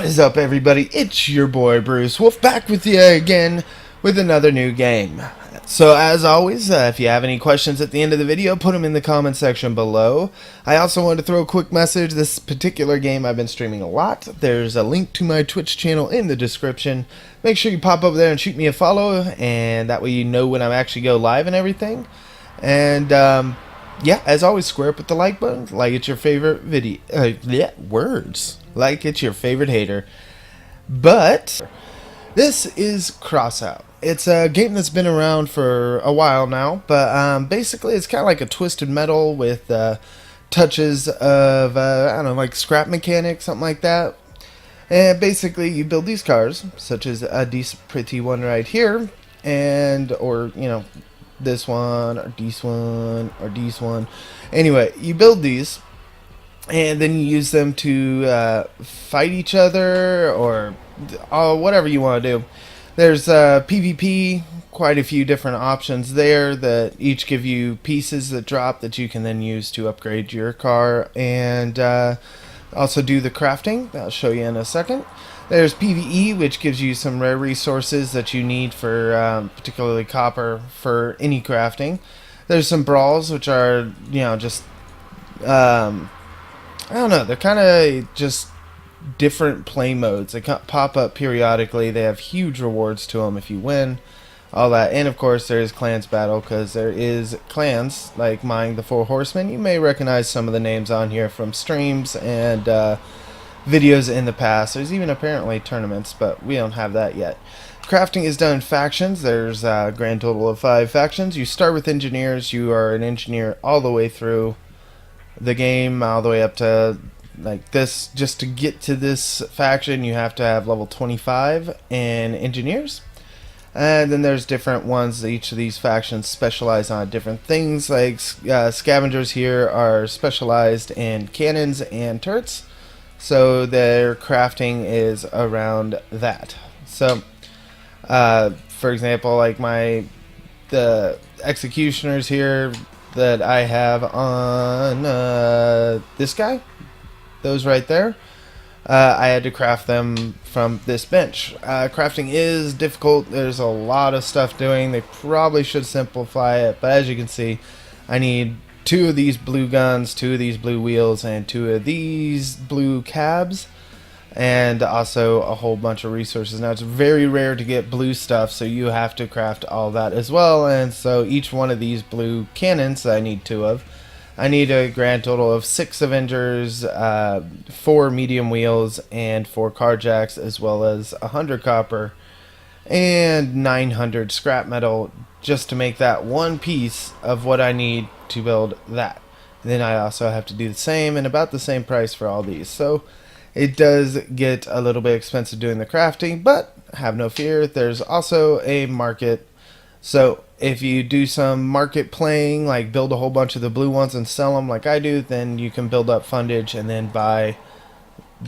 What is up, everybody? It's your boy Bruce Wulfe back with you again with another new game. So as always, if you have any questions at the end of the video, put them in the comment section below. I also want to throw a quick message. This particular game I've been streaming a lot. There's a link to my Twitch channel in the description. Make sure you pop over there and shoot me a follow, and that way you know when I actually go live and everything. And yeah, as always, square up with the like button, like it's your favorite video. Like it's your favorite hater. But this is Crossout. It's a game that's been around for a while now, but basically it's kind of like a Twisted Metal with touches of, I don't know, like scrap mechanics, something like that. And basically you build these cars, such as this pretty one right here, and, or, you know, this one, or this one, or this one. Anyway, you build these, and then you use them to fight each other, or whatever you want to do. There's PvP, quite a few different options there that each give you pieces that drop that you can then use to upgrade your car, and also do the crafting. I'll show you in a second. There's PvE, which gives you some rare resources that you need for particularly copper for any crafting. There's some brawls, which are, you know, just I don't know, they're kind of just different play modes. They pop up periodically. They have huge rewards to them if you win, all that. And of course there's clans battle, because there is clans like mine, the Four Horsemen. You may recognize some of the names on here from streams and videos in the past. There's even apparently tournaments, but we don't have that yet. Crafting is done in factions. There's a grand total of 5 factions. You start with engineers. You are an engineer all the way through the game, all the way up to like this. Just to get to this faction, you have to have level 25 in engineers. And then there's different ones. Each of these factions specialize on different things. Like scavengers here are specialized in cannons and turrets, so their crafting is around that. So for example, like the executioners here that I have on this guy, those right there, I had to craft them from this bench. Crafting is difficult. There's a lot of stuff doing. They probably should simplify it, but as you can see, I need 2 of these blue guns, 2 of these blue wheels, and 2 of these blue cabs, and also a whole bunch of resources. Now it's very rare to get blue stuff, so you have to craft all that as well. And so each one of these blue cannons that I need 2 of, I need a grand total of 6 Avengers, 4 medium wheels, and 4 carjacks, as well as 100 copper and 900 scrap metal, just to make that one piece of what I need to build that. And then I also have to do the same, and about the same price for all these. So it does get a little bit expensive doing the crafting, but have no fear, there's also a market. So if you do some market playing, like build a whole bunch of the blue ones and sell them like I do, then you can build up fundage and then buy,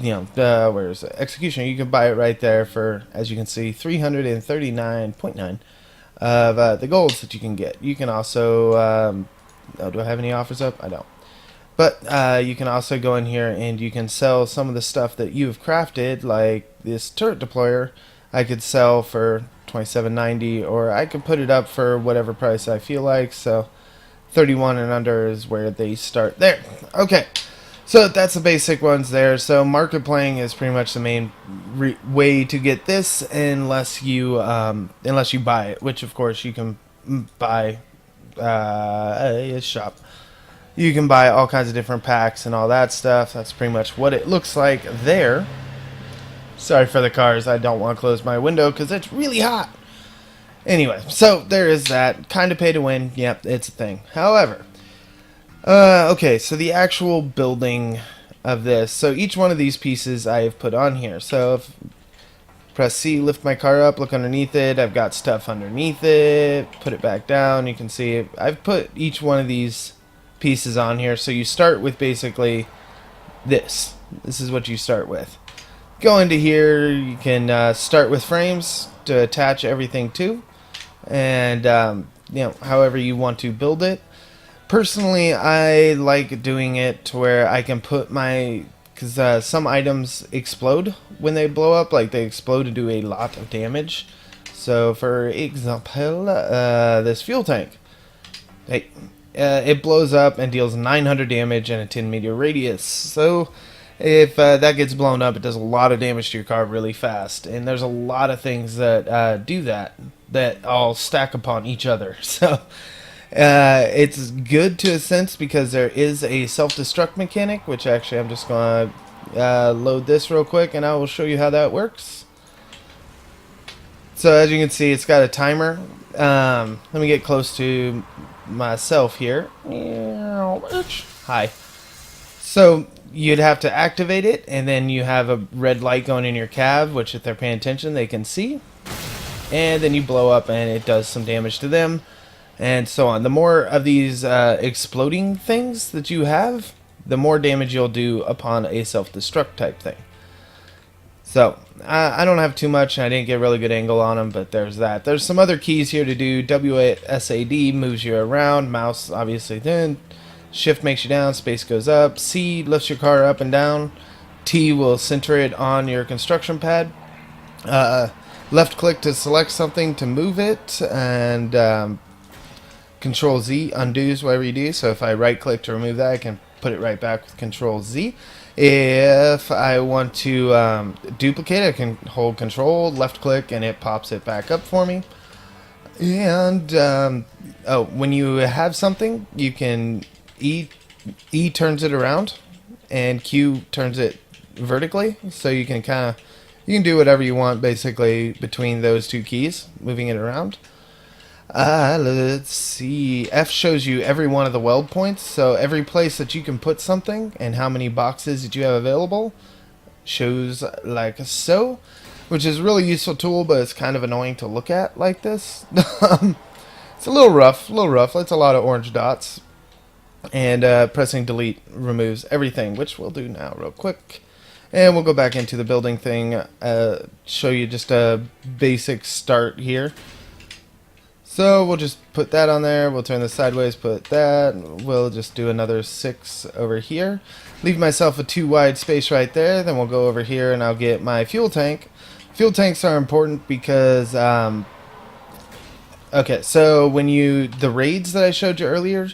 you know, where's the execution? You can buy it right there for, as you can see, 339.9 of the golds that you can get. You can also oh, do I have any offers up? I don't. But you can also go in here and you can sell some of the stuff that you've crafted, like this turret deployer. I could sell for $27.90, or I could put it up for whatever price I feel like. So 31 and under is where they start there. Okay, so that's the basic ones there. So market playing is pretty much the main way to get this, unless you buy it, which of course you can buy a shop. You can buy all kinds of different packs and all that stuff. That's pretty much what it looks like there. Sorry for the cars. I don't want to close my window because it's really hot. Anyway, so there is that. Kind of pay to win. Yep, it's a thing. However, okay, so the actual building of this. So each one of these pieces I have put on here. So if press C, lift my car up, look underneath it. I've got stuff underneath it. Put it back down. You can see I've put each one of these pieces on here. So you start with basically this. This is what you start with. Go into here. You can start with frames to attach everything to, and you know, however you want to build it. Personally, I like doing it to where I can put my because some items explode when they blow up. Like, they explode and do a lot of damage. So, for example, this fuel tank. Hey, it blows up and deals 900 damage in a 10-meter radius. So, if that gets blown up, it does a lot of damage to your car really fast. And there's a lot of things that do that all stack upon each other. So, it's good to a sense because there is a self-destruct mechanic, which actually I'm just going to load this real quick and I will show you how that works. So as you can see, it's got a timer. Let me get close to myself here. Hi. So you'd have to activate it, and then you have a red light going in your cab, which if they're paying attention they can see. And then you blow up and it does some damage to them. And so on. The more of these exploding things that you have, the more damage you'll do upon a self-destruct type thing. So, I don't have too much, and I didn't get a really good angle on them, but there's that. There's some other keys here to do. WSAD moves you around. Mouse, obviously, then. Shift makes you down. Space goes up. C lifts your car up and down. T will center it on your construction pad. Left click to select something to move it, and Control Z undoes whatever you do. So if I right click to remove that, I can put it right back with Control Z. If I want to duplicate it, I can hold Control, left click, and it pops it back up for me. And when you have something, you can E turns it around, and Q turns it vertically. So you can do whatever you want basically between those two keys, moving it around. Let's see. F shows you every one of the weld points, so every place that you can put something and how many boxes that you have available shows like so, which is a really useful tool, but it's kind of annoying to look at like this. It's a little rough. It's a lot of orange dots, and pressing delete removes everything, which we'll do now real quick. And we'll go back into the building thing, show you just a basic start here. So we'll just put that on there. We'll turn this sideways, put that. We'll just do another 6 over here. Leave myself a 2 wide space right there. Then we'll go over here and I'll get my fuel tank. Fuel tanks are important because, okay, so when the raids that I showed you earlier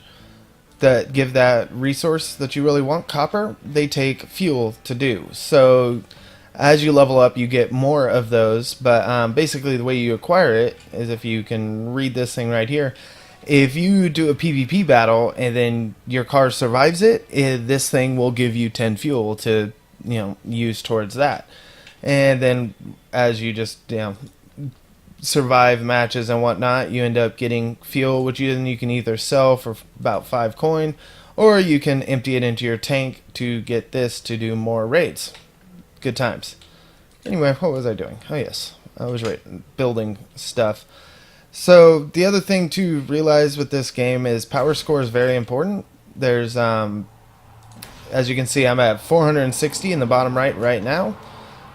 that give that resource that you really want, copper, they take fuel to do. So as you level up, you get more of those, but basically the way you acquire it is, if you can read this thing right here, if you do a PvP battle and then your car survives it, this thing will give you 10 fuel to use towards that. And then as you just survive matches and whatnot, you end up getting fuel, which you can either sell for about 5 coin, or you can empty it into your tank to get this to do more raids. Good times. Anyway, what was I doing? Oh yes, I was building stuff. So the other thing to realize with this game is power score is very important. There's as you can see, I'm at 460 in the bottom right now.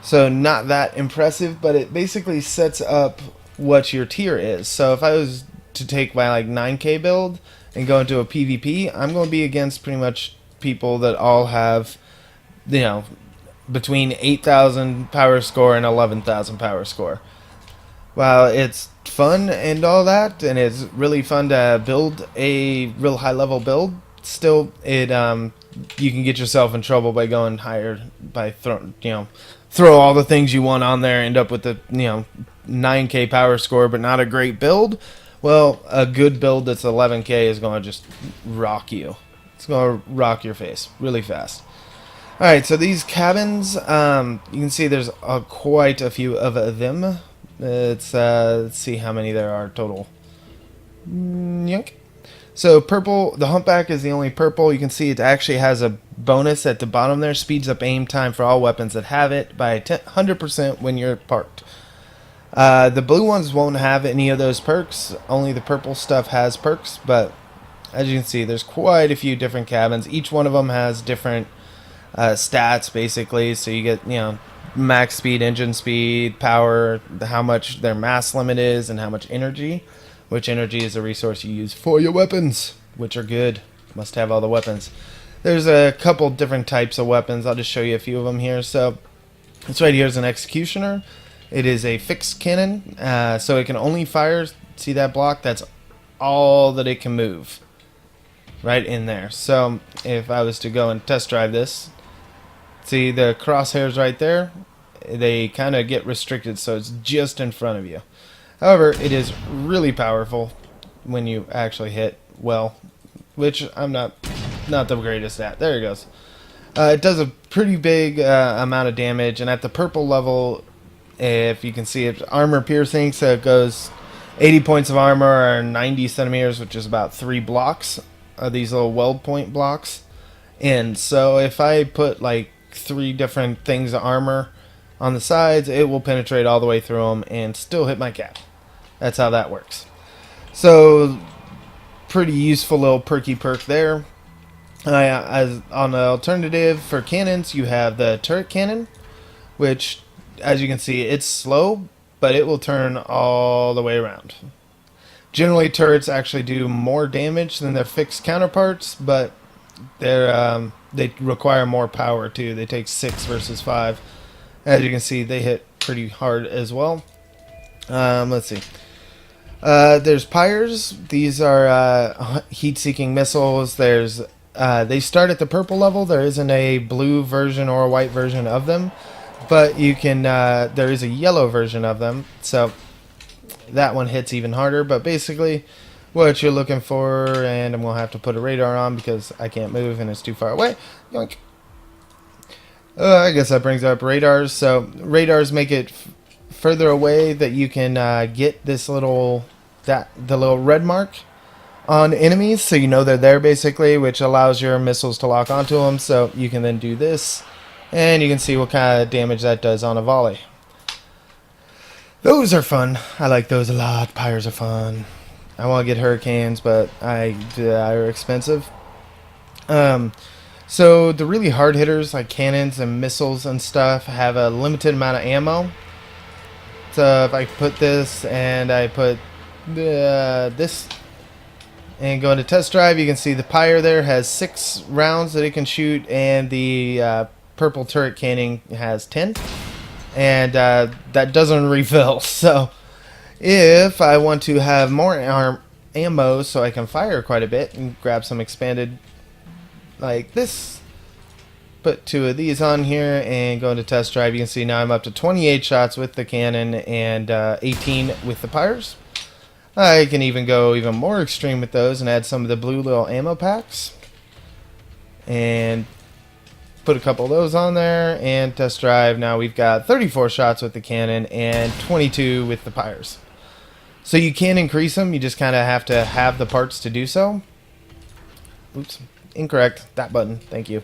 So not that impressive, but it basically sets up what your tier is. So if I was to take my like 9K build and go into a PvP, I'm going to be against pretty much people that all have, between 8,000 power score and 11,000 power score. While it's fun and all that, and it's really fun to build a real high level build, still you can get yourself in trouble by going higher, by throw all the things you want on there, end up with the 9K power score but not a great build. Well, a good build that's 11K is going to just rock you. It's going to rock your face really fast. Alright, so these cabins, you can see there's quite a few of them. Let's see how many there are total. Yunk. So purple, the humpback is the only purple. You can see it actually has a bonus at the bottom there. Speeds up aim time for all weapons that have it by 100% when you're parked. The blue ones won't have any of those perks. Only the purple stuff has perks. But as you can see, there's quite a few different cabins. Each one of them has different stats basically. So you get, max speed, engine speed, power, how much their mass limit is, and how much energy. Which energy is a resource you use for your weapons, which are good. Must have all the weapons. There's a couple different types of weapons. I'll just show you a few of them here. So this right here is an executioner. It is a fixed cannon, so it can only fire. See that block? That's all that it can move. Right in there. So if I was to go and test drive this, see the crosshairs right there? They kind of get restricted, so it's just in front of you. However, it is really powerful when you actually hit well, which I'm not the greatest at. There it goes. It does a pretty big amount of damage, and at the purple level, if you can see it, armor piercing, so it goes 80 points of armor or 90 centimeters, which is about 3 blocks of these little weld point blocks. And so if I put like 3 different things of armor on the sides, it will penetrate all the way through them and still hit my cap. That's how that works. So pretty useful little perky perk there. As on the alternative for cannons, you have the turret cannon, which, as you can see, it's slow, but it will turn all the way around. Generally, turrets actually do more damage than their fixed counterparts, but they require more power too. They take 6 versus 5. As you can see, they hit pretty hard as well. Let's see. There's pyres. These are heat-seeking missiles. There's they start at the purple level. There isn't a blue version or a white version of them, but you can. There is a yellow version of them, so that one hits even harder. But basically, what you're looking for, and I'm gonna have to put a radar on because I can't move and it's too far away. Yoink. I guess that brings up radars. So radars make it further away that you can get this little the little red mark on enemies, so you know they're there basically, which allows your missiles to lock onto them. So you can then do this, and you can see what kind of damage that does on a volley. Those are fun. I like those a lot. Pyres are fun. I want to get hurricanes, but they're expensive. So the really hard hitters like cannons and missiles and stuff have a limited amount of ammo. So if I put this and I put this and go into test drive, you can see the pyre there has 6 rounds that it can shoot, and the purple turret cannon has 10, and that doesn't refill. So if I want to have more ammo so I can fire quite a bit and grab some expanded like this, put 2 of these on here and go into test drive, you can see now I'm up to 28 shots with the cannon and 18 with the pyres. I can even go even more extreme with those and add some of the blue little ammo packs and put a couple of those on there and test drive. Now we've got 34 shots with the cannon and 22 with the pyres. So you can increase them, you just kind of have to have the parts to do so. Oops, incorrect. That button, thank you.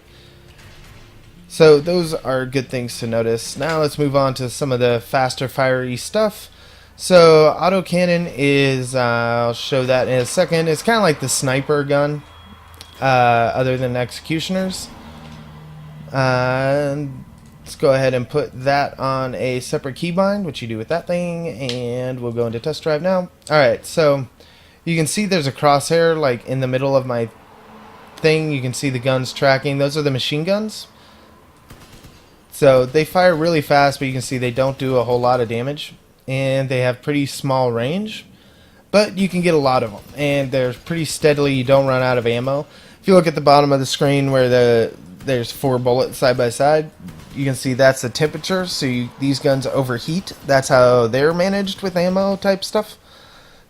So those are good things to notice. Now let's move on to some of the faster fiery stuff. So autocannon is, I'll show that in a second. It's kind of like the sniper gun, other than executioners. Let's go ahead and put that on a separate keybind, which you do with that thing, and we'll go into test drive now. Alright, so you can see there's a crosshair like in the middle of my thing. You can see the guns tracking. Those are the machine guns. So they fire really fast, but you can see they don't do a whole lot of damage, and they have pretty small range, but you can get a lot of them, and they're pretty steadily. You don't run out of ammo. If you look at the bottom of the screen where there's 4 bullets side by side, you can see that's the temperature. So these guns overheat. That's how they're managed with ammo type stuff.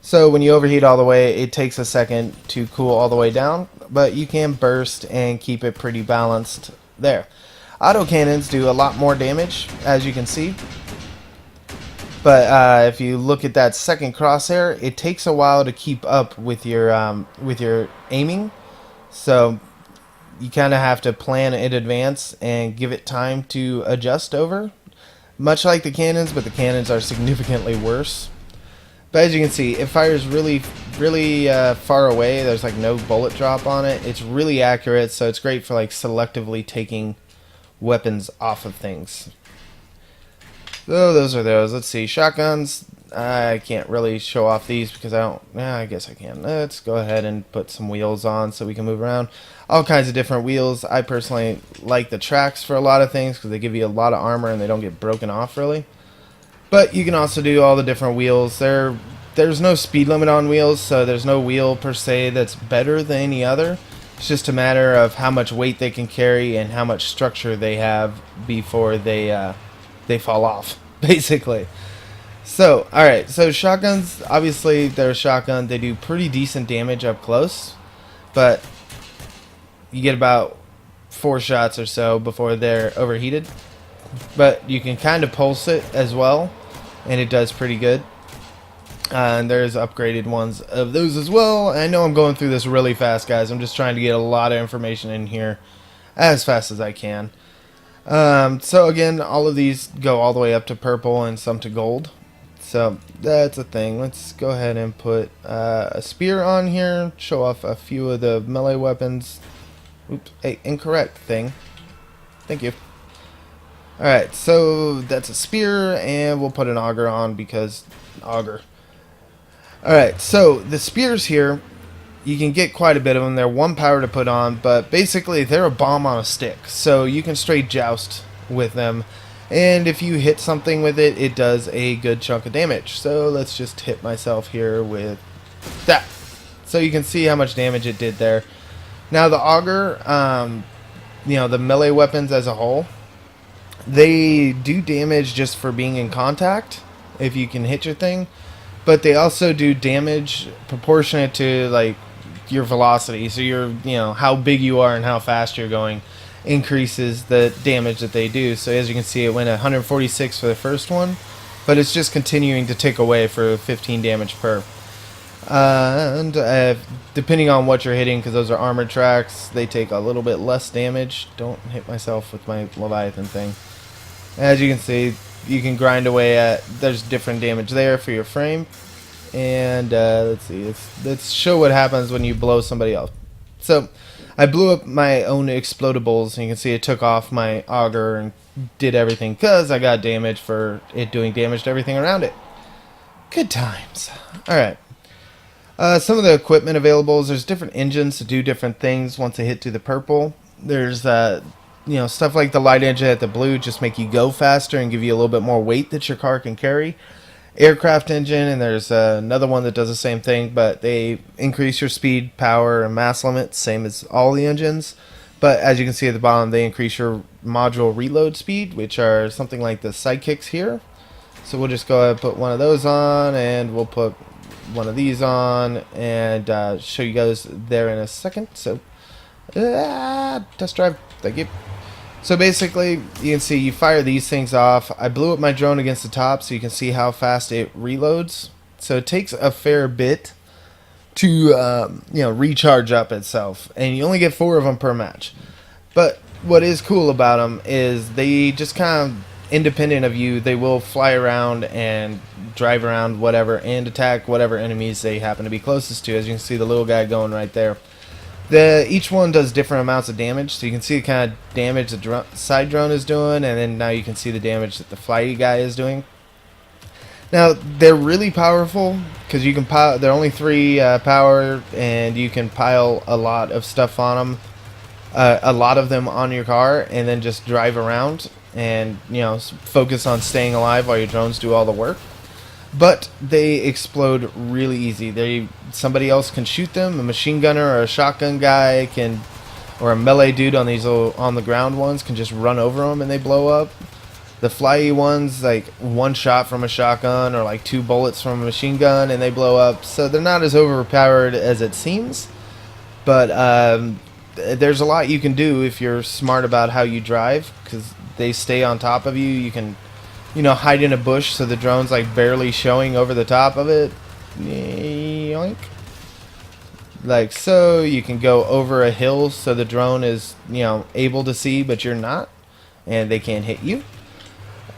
So when you overheat all the way, it takes a second to cool all the way down, but you can burst and keep it pretty balanced there. Autocannons do a lot more damage, as you can see. But if you look at that second crosshair, it takes a while to keep up with your aiming. So you kind of have to plan in advance and give it time to adjust over. Much like the cannons, but the cannons are significantly worse. But as you can see, it fires really far away. There's like no bullet drop on it. It's really accurate, so it's great for like selectively taking weapons off of things. So those are those. Let's see. Shotguns. I can't really show off these because I don't. I guess I can. Let's go ahead and put some wheels on so we can move around. All kinds of different wheels. I personally like the tracks for a lot of things because they give you a lot of armor and they don't get broken off really. But you can also do all the different wheels. There's no speed limit on wheels, so there's no wheel per se that's better than any other. It's just a matter of how much weight they can carry and how much structure they have before they fall off, basically. So, alright, so shotguns, obviously they're a shotgun. They do pretty decent damage up close, but you get about 4 shots or so before they're overheated. But you can kind of pulse it as well, and it does pretty good. And there's upgraded ones of those as well. I know I'm going through this really fast, guys. I'm just trying to get a lot of information in here as fast as I can. So again, all of these go all the way up to purple and some to gold. So that's a thing. Let's go ahead and put a spear on here. Show off a few of the melee weapons. Oops, hey, incorrect thing. Thank you. Alright, so that's a spear, and we'll put an auger on because auger. Alright, so the spears here, you can get quite a bit of them. They're 1 power to put on, but basically they're a bomb on a stick. So you can straight joust with them, and if you hit something with it, it does a good chunk of damage. So let's just hit myself here with that. So you can see how much damage it did there. Now the auger, you know, the melee weapons as a whole, they do damage just for being in contact if you can hit your thing. But they also do damage proportionate to like your velocity. So your, you know, how big you are and how fast you're going increases the damage that they do. So as you can see, it went 146 for the first one, but it's just continuing to tick away for 15 damage per. Depending on what you're hitting, because those are armored tracks, they take a little bit less damage. Don't hit myself with my Leviathan thing. As you can see, you can grind away at, there's different damage there for your frame. And let's see, let's show what happens when you blow somebody else. So I blew up my own explodables, and you can see it took off my auger and did everything because I got damage for it doing damage to everything around it. Good times. Alright. Some of the equipment available is there's different engines to do different things once they hit to the purple. There's you know, stuff like the light engine at the blue just make you go faster and give you a little bit more weight that your car can carry. Aircraft engine, and there's another one that does the same thing, but they increase your speed, power, and mass limits, same as all the engines. But as you can see at the bottom, they increase your module reload speed, which are something like the sidekicks here. So we'll just go ahead and put one of those on, and we'll put one of these on, and show you guys there in a second. So test drive, thank you. So basically, you can see you fire these things off. I blew up my drone against the top so you can see how fast it reloads. So it takes a fair bit to you know, recharge up itself, and you only get 4 of them per match. But what is cool about them is they just kind of independent of you. They will fly around and drive around whatever and attack whatever enemies they happen to be closest to. As you can see, the little guy going right there. Each one does different amounts of damage, so you can see the kind of damage the side drone is doing, and then now you can see the damage that the flighty guy is doing. Now they're really powerful because you can pile. They're only 3 power, and you can pile a lot of stuff on them, a lot of them on your car, and then just drive around and, you know, focus on staying alive while your drones do all the work. But they explode really easy. Somebody else can shoot them. A machine gunner or a shotgun guy can, or a melee dude on these little on the ground ones can just run over them and they blow up. The flyy ones, like 1 shot from a shotgun or like 2 bullets from a machine gun and they blow up. So they're not as overpowered as it seems. But there's a lot you can do if you're smart about how you drive, because they stay on top of you. You can, you know, hide in a bush so the drone's like barely showing over the top of it. Yoink. Like so. You can go over a hill so the drone is, you know, able to see, but you're not, and they can't hit you.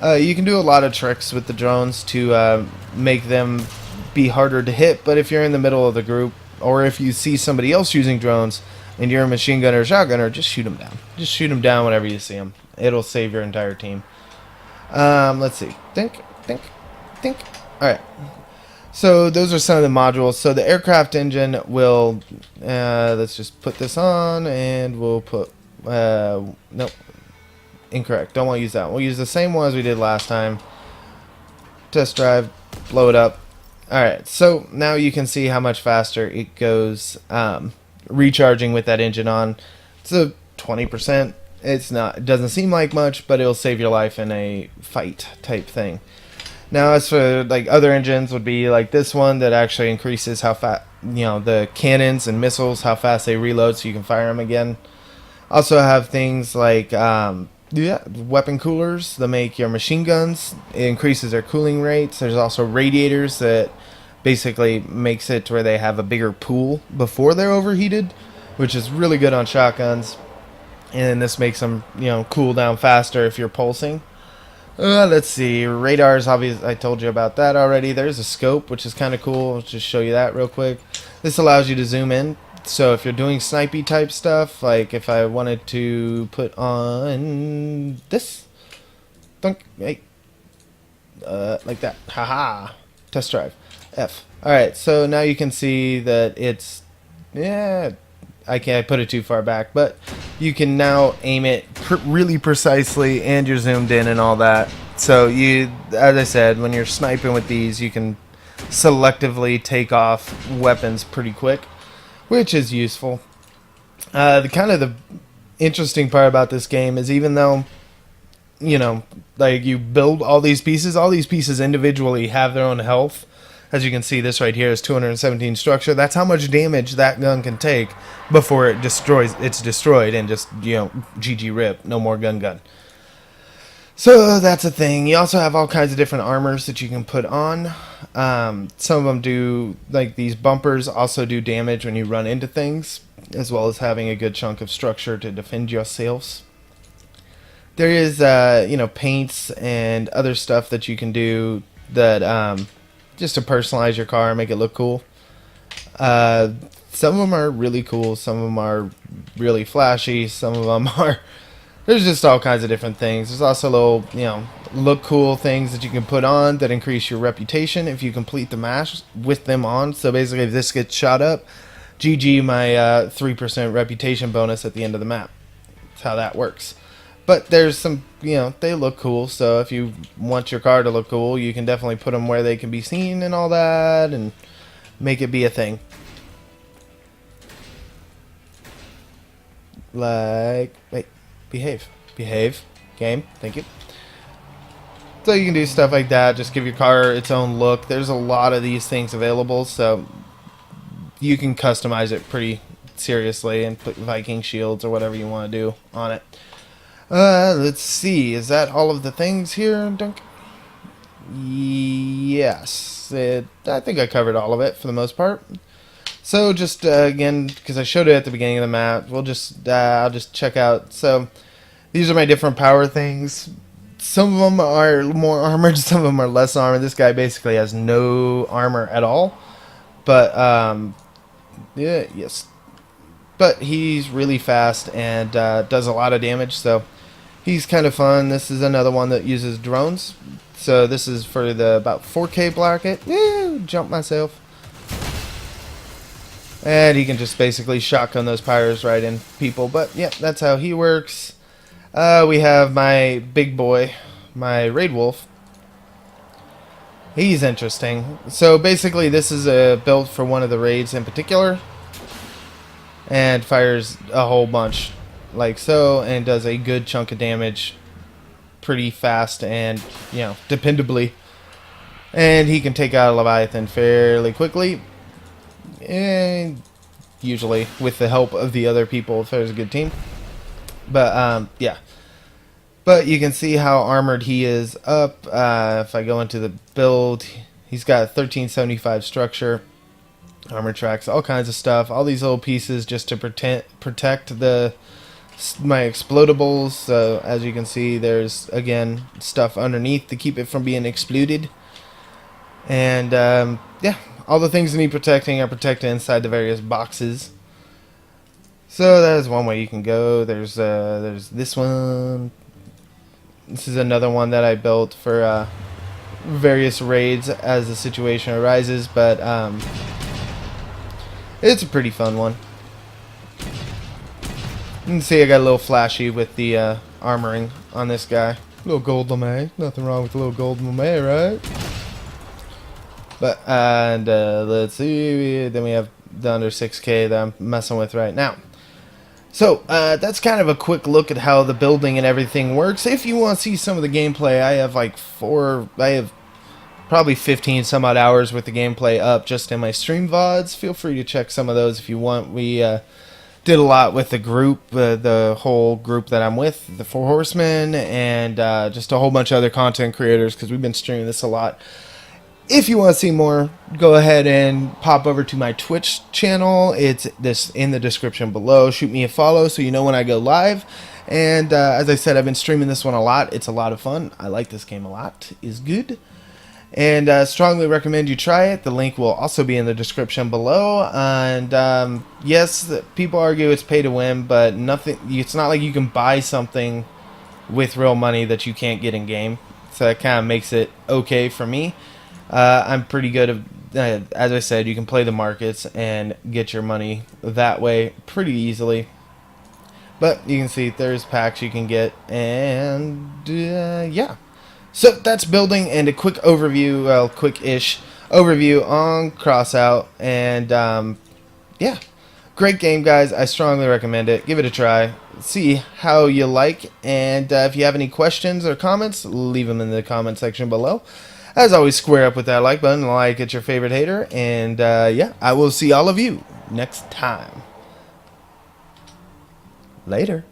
You can do a lot of tricks with the drones to make them be harder to hit, but if you're in the middle of the group, or if you see somebody else using drones and you're a machine gunner or shotgunner, just shoot them down. Just shoot them down whenever you see them. It'll save your entire team. Let's see. Think. Alright, so those are some of the modules. So the aircraft engine will, let's just put this on, and we'll put, nope, incorrect. Don't want to use that one. We'll use the same one as we did last time. Test drive, blow it up. Alright, so now you can see how much faster it goes recharging with that engine on. It's a 20%. It's not, it doesn't seem like much, but it'll save your life in a fight type thing. Now, as for like other engines, would be like this one that actually increases how fast, the cannons and missiles, how fast they reload, so you can fire them again. Also have things like weapon coolers that make your machine guns. It increases their cooling rates. There's also radiators that basically makes it to where they have a bigger pool before they're overheated, which is really good on shotguns. And this makes them, cool down faster if you're pulsing. Let's see. Radars, obviously, I told you about that already. There's a scope, which is kind of cool. I'll just show you that real quick. This allows you to zoom in. So if you're doing snipey type stuff, like if I wanted to put on this, thunk, hey, like that. Haha. Test drive. F. Alright, so now you can see that it's, I can't put it too far back, but you can now aim it really precisely, and you're zoomed in and all that. So you, as I said, when you're sniping with these, you can selectively take off weapons pretty quick, which is useful. The interesting part about this game is, even though like you build all these pieces individually have their own health. As you can see, this right here is 217 structure. That's how much damage that gun can take before it's destroyed, and just, GG rip, no more gun. So that's a thing. You also have all kinds of different armors that you can put on. Some of them do, like these bumpers also do damage when you run into things, as well as having a good chunk of structure to defend yourselves. There is, paints and other stuff that you can do that, just to personalize your car and make it look cool. Some of them are really cool. Some of them are really flashy. Some of them are... There's just all kinds of different things. There's also little, look cool things that you can put on that increase your reputation if you complete the match with them on. So basically, if this gets shot up, GG my 3% reputation bonus at the end of the map. That's how that works. But there's some, they look cool, so if you want your car to look cool, you can definitely put them where they can be seen and all that, and make it be a thing. Like, wait, behave, game, thank you. So you can do stuff like that, just give your car its own look. There's a lot of these things available, so you can customize it pretty seriously and put Viking shields or whatever you want to do on it. Let's see. Is that all of the things here, Dunk? Yes. I think I covered all of it for the most part. So just, again, because I showed it at the beginning of the map, I'll just check out. So these are my different power things. Some of them are more armored, some of them are less armored. This guy basically has no armor at all. But, yes. But he's really fast and does a lot of damage, so he's kind of fun. This is another one that uses drones. So this is for the about 4K bracket. Woo! Jump myself. And he can just basically shotgun those pyres right in people. But yeah, that's how he works. We have my big boy, my Raid Wulfe. He's interesting. So basically this is a build for one of the raids in particular. And fires a whole bunch like so, and does a good chunk of damage pretty fast and, dependably. And he can take out a Leviathan fairly quickly, and usually with the help of the other people if there's a good team. But yeah, but you can see how armored he is up. If I go into the build, he's got 1375 structure, armor tracks, all kinds of stuff, all these little pieces just to protect my explodables. So as you can see, there's again stuff underneath to keep it from being exploded. And yeah, all the things that need protecting are protected inside the various boxes. So that is one way you can go. There's this one. This is another one that I built for various raids as the situation arises, but it's a pretty fun one. You can see I got a little flashy with the armoring on this guy. A little gold lame, nothing wrong with a little gold lame, right? But and let's see, then we have the under 6K that I'm messing with right now. So that's kind of a quick look at how the building and everything works. If you want to see some of the gameplay, I have like probably 15 some odd hours worth of gameplay up just in my stream VODs. Feel free to check some of those if you want. We did a lot with the group, the whole group that I'm with, the Four Horsemen, and just a whole bunch of other content creators, because we've been streaming this a lot. If you want to see more, go ahead and pop over to my Twitch channel. It's this in the description below. Shoot me a follow so you know when I go live. And as I said, I've been streaming this one a lot. It's a lot of fun. I like this game a lot. It's good. And strongly recommend you try it. The link will also be in the description below. And yes, people argue it's pay to win, but it's not like you can buy something with real money that you can't get in game. So that kind of makes it okay for me. I'm pretty good at, as I said, you can play the markets and get your money that way pretty easily. But you can see there's packs you can get, and yeah. So that's building and a quick overview, well, quick-ish overview on Crossout, and yeah. Great game, guys. I strongly recommend it. Give it a try. See how you like, and if you have any questions or comments, leave them in the comment section below. As always, square up with that like button, like it's your favorite hater, and yeah, I will see all of you next time. Later.